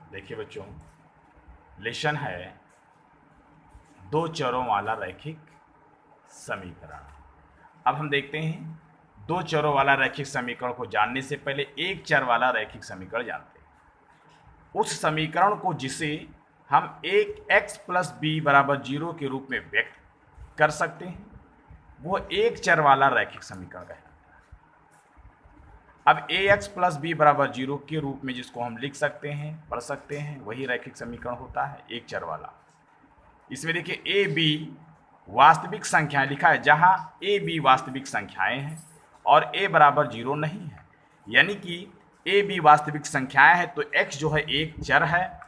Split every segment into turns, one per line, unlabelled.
देखिए बच्चों, लेसन है दो चरों वाला रैखिक समीकरण। अब हम देखते हैं दो चरों वाला रैखिक समीकरण को जानने से पहले एक चर वाला रैखिक समीकरण जानते हैं। उस समीकरण को जिसे हम एक x प्लस बी बराबर 0 के रूप में व्यक्त कर सकते हैं, वो एक चर वाला रैखिक समीकरण कहलाता है। अब ax प्लस बी बराबर 0 के रूप में जिसको हम लिख सकते हैं, पढ़ सकते हैं, वही रैखिक समीकरण होता है एक चर वाला। इसमें देखिए ए बी वास्तविक संख्याएं लिखा है, जहां ए बी वास्तविक संख्याएं हैं और a बराबर 0 नहीं है, यानी कि ए बी वास्तविक संख्याएं हैं तो x जो है एक चर है,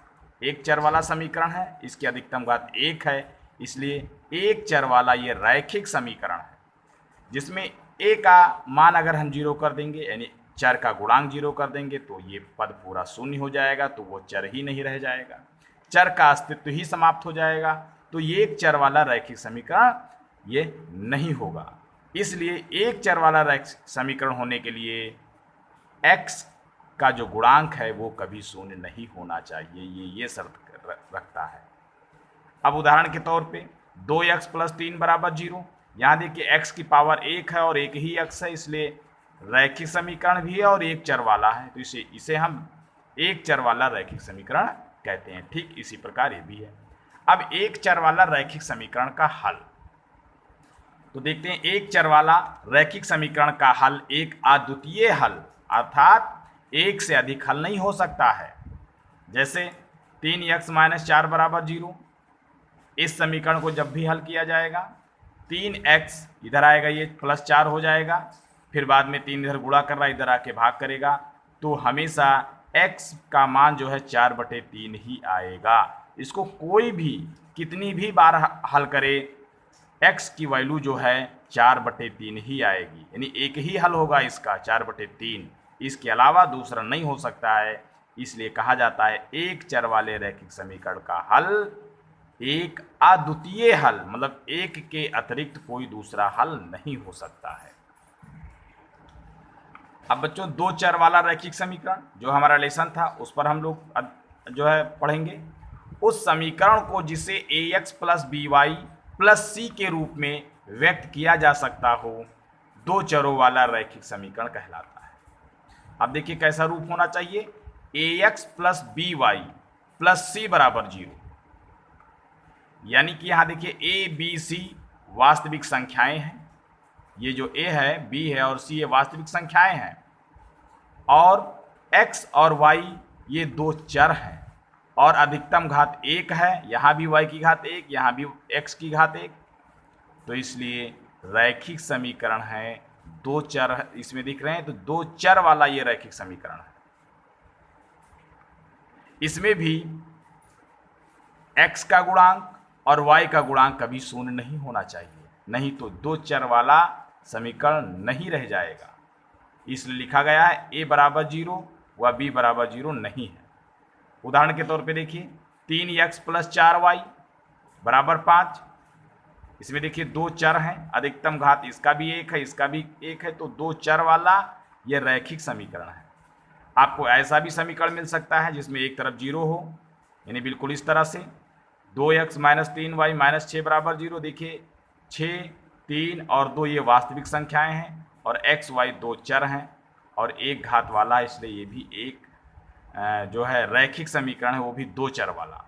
एक चर वाला समीकरण है, इसकी अधिकतम घात 1 है, इसलिए एक चर वाला ये रैखिक समीकरण है, जिसमें a का मान अगर हम 0 कर देंगे, यानी चर का गुणांक 0 कर देंगे, तो ये पद पूरा शून्य हो जाएगा, तो वो चर ही नहीं रह जाएगा, चर का अस्तित्व ही समाप्त हो जाएगा, तो ये एक चर वाला रैखिक समीकरण ये नहीं होगा। इसलिए एक चर वाला रैखिक समीकरण होने के लिए x का जो गुणांक है वो कभी शून्य नहीं होना चाहिए, ये शर्त रखता है। अब उदाहरण के तौर पे 2x प्लस 3 बराबर 0, यहाँ देखिए x की पावर 1 है और एक ही x है, इसलिए रैखिक समीकरण भी है और एक चर वाला है, तो इसे हम एक चर वाला रैखिक समीकरण कहते हैं। ठीक इसी प्रकार ये भी है। अब एक चर वाला रैखिक समीकरण का हल तो देखते हैं। एक चर वाला रैखिक समीकरण का हल एक अद्वितीय हल, अर्थात एक से अधिक हल नहीं हो सकता है। जैसे 3x माइनस 4 बराबर 0, इस समीकरण को जब भी हल किया जाएगा 3x इधर आएगा, ये प्लस 4 हो जाएगा, फिर बाद में 3 इधर गुणा कर रहा है, इधर आके भाग करेगा, तो हमेशा x का मान जो है 4/3 ही आएगा। इसको कोई भी कितनी भी बार हल करे, x की वैल्यू जो है 4/3 ही आएगी, यानी एक ही हल होगा इसका 4/3, इसके अलावा दूसरा नहीं हो सकता है। इसलिए कहा जाता है एक चर वाले रैखिक समीकरण का हल एक अद्वितीय हल, मतलब एक के अतिरिक्त कोई दूसरा हल नहीं हो सकता है। अब बच्चों दो चर वाला रैखिक समीकरण जो हमारा लेसन था उस पर हम लोग जो है पढ़ेंगे। उस समीकरण को जिसे ax plus B Y plus C के रूप में व्यक्त किया जा सकता हो, दो चरों वाला रैखिक समीकरण कहलाता है। अब देखिए कैसा रूप होना चाहिए, ax plus B Y plus C बराबर 0, यानी कि यहाँ देखिए ए बी सी वास्तविक संख्याएं हैं, ये जो a है, b है और c ये वास्तविक संख्याएं हैं, और x और y ये दो चर हैं, और अधिकतम घात 1 है, यहाँ भी y की घात 1, यहाँ भी x की घात 1, तो इसलिए रैखिक समीकरण है दो चर इसमें दिख रहे हैं, तो दो चर वाला ये रैखिक समीकरण है। इसमें भी x का गुणांक और y का गुणांक कभी शून्य नहीं होना चाहिए, नहीं तो दो चर वाला समीकरण नहीं रह जाएगा। इसलिए लिखा गया है a बराबर 0 व b बराबर 0 नहीं है। उदाहरण के तौर पे देखिए 3x प्लस 4y बराबर 5, इसमें देखिए दो चर हैं, अधिकतम घात इसका भी 1 है, इसका भी 1 है, तो दो चर वाला यह रैखिक समीकरण है। आपको ऐसा भी समीकरण मिल सकता है जिसमें एक तरफ 0 हो, यानी बिल्कुल इस तरह से 2x माइनस 3y माइनस 6 बराबर 0। देखिए 6, 3 और 2 ये वास्तविक संख्याएं हैं और x y दो चर हैं और एक घात वाला है, इसलिए ये भी एक जो है रैखिक समीकरण है, वो भी दो चर वाला।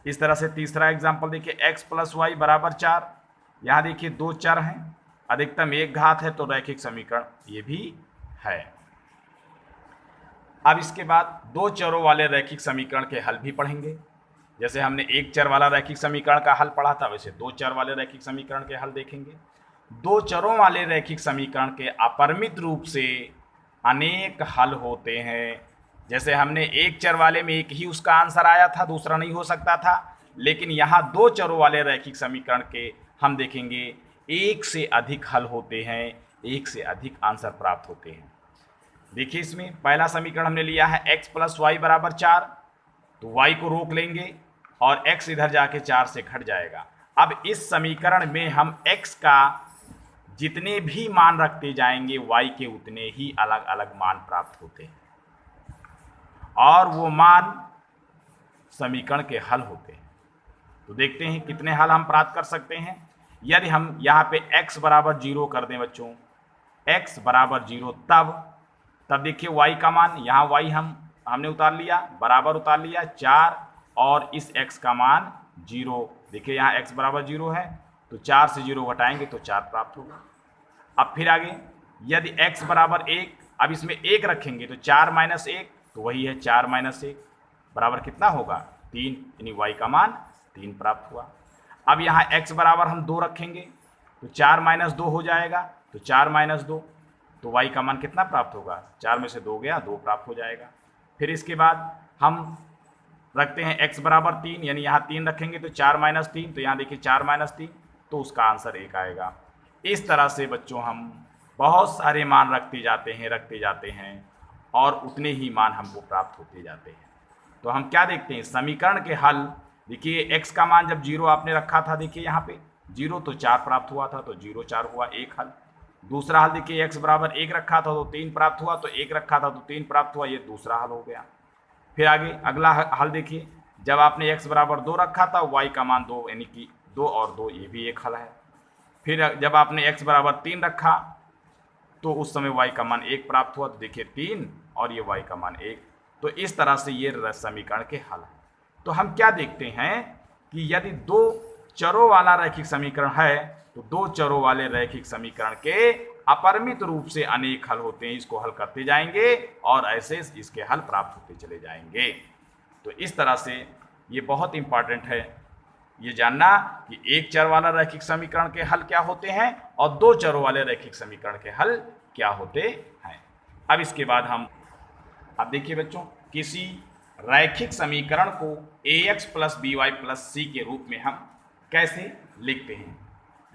इस तरह से तीसरा एग्जाम्पल देखिए x प्लस वाई बराबर 4, यहाँ देखिए दो चर हैं, अधिकतम एक घात है, तो रैखिक समीकरण ये भी है। अब इसके बाद दो चरों वाले रैखिक समीकरण के हल भी पढ़ेंगे। जैसे हमने एक चर वाला रैखिक समीकरण का हल पढ़ा था, वैसे दो चर वाले रैखिक समीकरण के हल देखेंगे। दो चरों वाले रैखिक समीकरण के अपरिमित रूप से अनेक हल होते हैं। जैसे हमने एक चर वाले में एक ही उसका आंसर आया था, दूसरा नहीं हो सकता था, लेकिन यहाँ दो चरों वाले रैखिक समीकरण के हम देखेंगे एक से अधिक हल होते हैं, एक से अधिक आंसर प्राप्त होते हैं। देखिए इसमें पहला समीकरण हमने लिया है x प्लस वाई बराबर 4, तो y को रोक लेंगे और x इधर जाके 4 से घट जाएगा। अब इस समीकरण में हम x का जितने भी मान रखते जाएंगे y के उतने ही अलग अलग मान प्राप्त होते हैं, और वो मान समीकरण के हल होते हैं। तो देखते हैं कितने हल हम प्राप्त कर सकते हैं। यदि हम यहाँ पे x बराबर 0 कर दें बच्चों, x बराबर 0, तब देखिए y का मान, यहाँ y हमने उतार लिया, बराबर उतार लिया 4, और इस x का मान 0। देखिए यहाँ x बराबर 0 है, तो 4 से 0 घटाएंगे तो 4 प्राप्त होगा। अब फिर आगे, यदि x बराबर 1, अब इसमें 1 रखेंगे तो 4 माइनस 1, तो वही है 4 माइनस 1 बराबर कितना होगा 3, यानी y का मान 3 प्राप्त हुआ। अब यहाँ x बराबर हम 2 रखेंगे तो 4 माइनस 2 हो जाएगा, तो 4 माइनस 2, तो y का मान कितना प्राप्त होगा, 4 में से 2 गया, 2 प्राप्त हो जाएगा। फिर इसके बाद हम रखते हैं x बराबर 3, यानी यहाँ 3 रखेंगे तो 4 माइनस 3, तो यहाँ देखिए 4 माइनस 3, तो उसका आंसर 1 आएगा। इस तरह से बच्चों हम बहुत सारे मान रखते जाते हैं और उतने ही मान हमको प्राप्त होते जाते हैं। तो हम क्या देखते हैं, समीकरण के हल। देखिए x का मान जब 0 आपने रखा था, देखिए यहाँ पे 0, तो 4 प्राप्त हुआ था, तो 0 4 हुआ, 1 हल। दूसरा हल देखिए x बराबर 1 रखा था तो 3 प्राप्त हुआ, तो 1 रखा था तो 3 प्राप्त हुआ, ये दूसरा हल हो गया। फिर आगे अगला हल देखिए, जब आपने x बराबर 2 रखा था, y का मान 2, यानी कि 2 और 2, ये भी एक हल है। फिर जब आपने x बराबर 3 रखा तो उस समय y का मान 1 प्राप्त हुआ, तो देखिए 3 और ये y का मान 1। तो इस तरह से ये समीकरण के हल है। तो हम क्या देखते हैं कि यदि 2 चरों वाला रैखिक समीकरण है तो 2 चरों वाले रैखिक समीकरण के अपरिमित रूप से अनेक हल होते हैं। इसको हल करते जाएंगे और ऐसे इसके हल प्राप्त होते चले जाएंगे। तो इस तरह से ये बहुत इंपॉर्टेंट है ये जानना कि एक चर वाला रैखिक समीकरण के हल क्या होते हैं और 2 चरों वाले रैखिक समीकरण के हल क्या होते हैं। अब इसके बाद अब देखिए बच्चों, किसी रैखिक समीकरण को ax plus by plus c के रूप में हम कैसे लिखते हैं।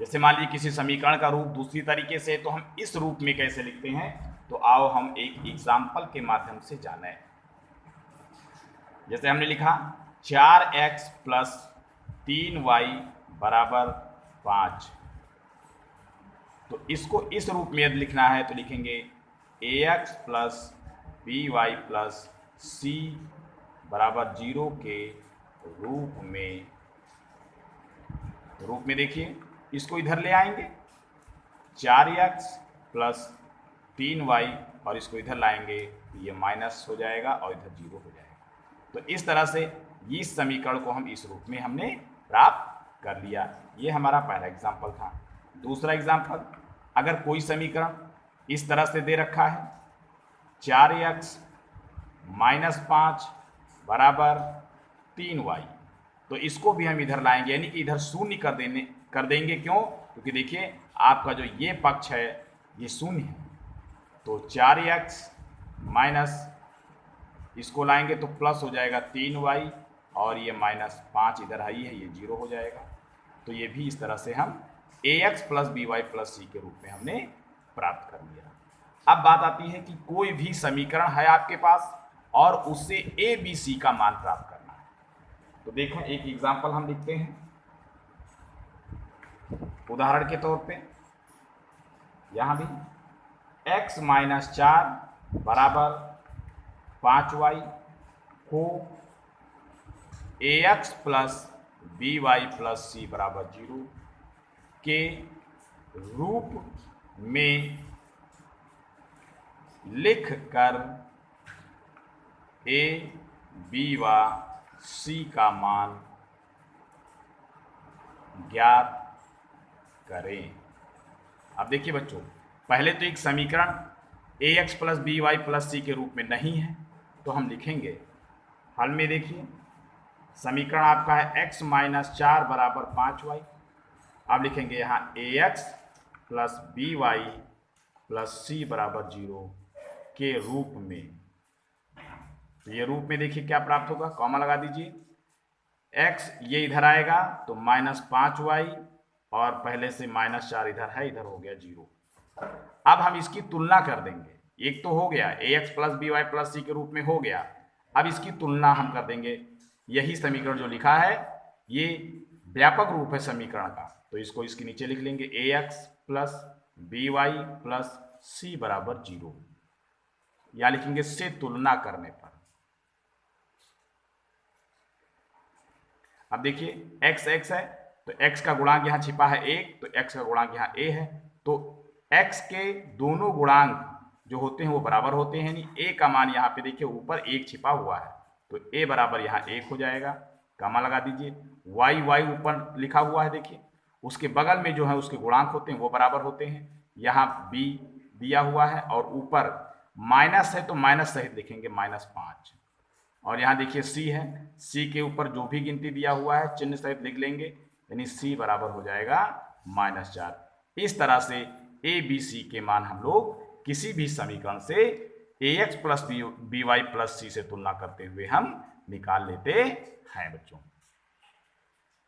जैसे मान लीजिए किसी समीकरण का रूप दूसरी तरीके से, तो हम इस रूप में कैसे लिखते हैं, तो आओ हम एक एग्जाम्पल के माध्यम से जानें। जैसे हमने लिखा 4x प्लस 3y बराबर 5, तो इसको इस रूप में यदि लिखना है तो लिखेंगे ax plus by plus c बराबर 0 के रूप में देखिए इसको इधर ले आएंगे 4x प्लस 3y और इसको इधर लाएंगे, ये माइनस हो जाएगा और इधर 0 हो जाएगा। तो इस तरह से इस समीकरण को हम इस रूप में हमने प्राप्त कर लिया। ये हमारा पहला एग्जाम्पल था। दूसरा एग्जाम्पल, अगर कोई समीकरण इस तरह से दे रखा है 4x माइनस 5 बराबर 3y, तो इसको भी हम इधर लाएंगे, यानी कि इधर शून्य कर देंगे। क्यों? क्योंकि देखिए आपका जो ये पक्ष है ये शून्य है, तो 4x माइनस इसको लाएंगे तो प्लस हो जाएगा 3y और ये माइनस 5 इधर है, ये 0 हो जाएगा। तो ये भी इस तरह से हम ax plus by plus c के रूप में हमने प्राप्त कर लिया। अब बात आती है कि कोई भी समीकरण है आपके पास और उससे a b c का मान प्राप्त करना है। तो देखो एक एग्जाम्पल हम लिखते हैं। उदाहरण के तौर पे यहाँ भी x माइनस 4 बराबर 5y को ax plus by plus c बराबर 0 के रूप में लिख कर a b व c का मान ज्ञात करें। अब देखिए बच्चों, पहले तो एक समीकरण ax plus by plus c के रूप में नहीं है, तो हम लिखेंगे हल में। देखिए समीकरण आपका है x माइनस 4 बराबर 5y। अब लिखेंगे यहाँ ax plus by plus c बराबर 0 के रूप में। तो ये रूप में देखिए क्या प्राप्त होगा, कॉमा लगा दीजिए, x ये इधर आएगा तो माइनस 5y और पहले से माइनस 4 इधर है, इधर हो गया 0। अब हम इसकी तुलना कर देंगे। एक तो हो गया ax plus by plus c के रूप में हो गया, अब इसकी तुलना हम कर देंगे। यही समीकरण जो लिखा है ये व्यापक रूप है समीकरण का, तो इसको इसके नीचे लिख लेंगे ax plus by plus c बराबर 0, या लिखेंगे से तुलना करने पर। अब देखिए x x है तो x का गुणांक यहाँ छिपा है 1, तो x का गुणांक यहाँ a है, तो x के दोनों गुणांक जो होते हैं वो बराबर होते हैं, यानी a का मान यहाँ पे देखिए ऊपर 1 छिपा हुआ है, तो a बराबर यहाँ 1 हो जाएगा, कॉमा लगा दीजिए। y y ऊपर लिखा हुआ है देखिए, उसके बगल में जो है उसके गुणांक होते हैं वो बराबर होते हैं, यहाँ b दिया हुआ है और ऊपर माइनस है तो माइनस सहित लिखेंगे -5, और यहाँ देखिए c है, c के ऊपर जो भी गिनती दिया हुआ है चिन्ह सहित लिख लेंगे, यानी c बराबर हो जाएगा -4। इस तरह से a b c के मान हम लोग किसी भी समीकरण से ax plus by plus c से तुलना करते हुए हम निकाल लेते हैं बच्चों।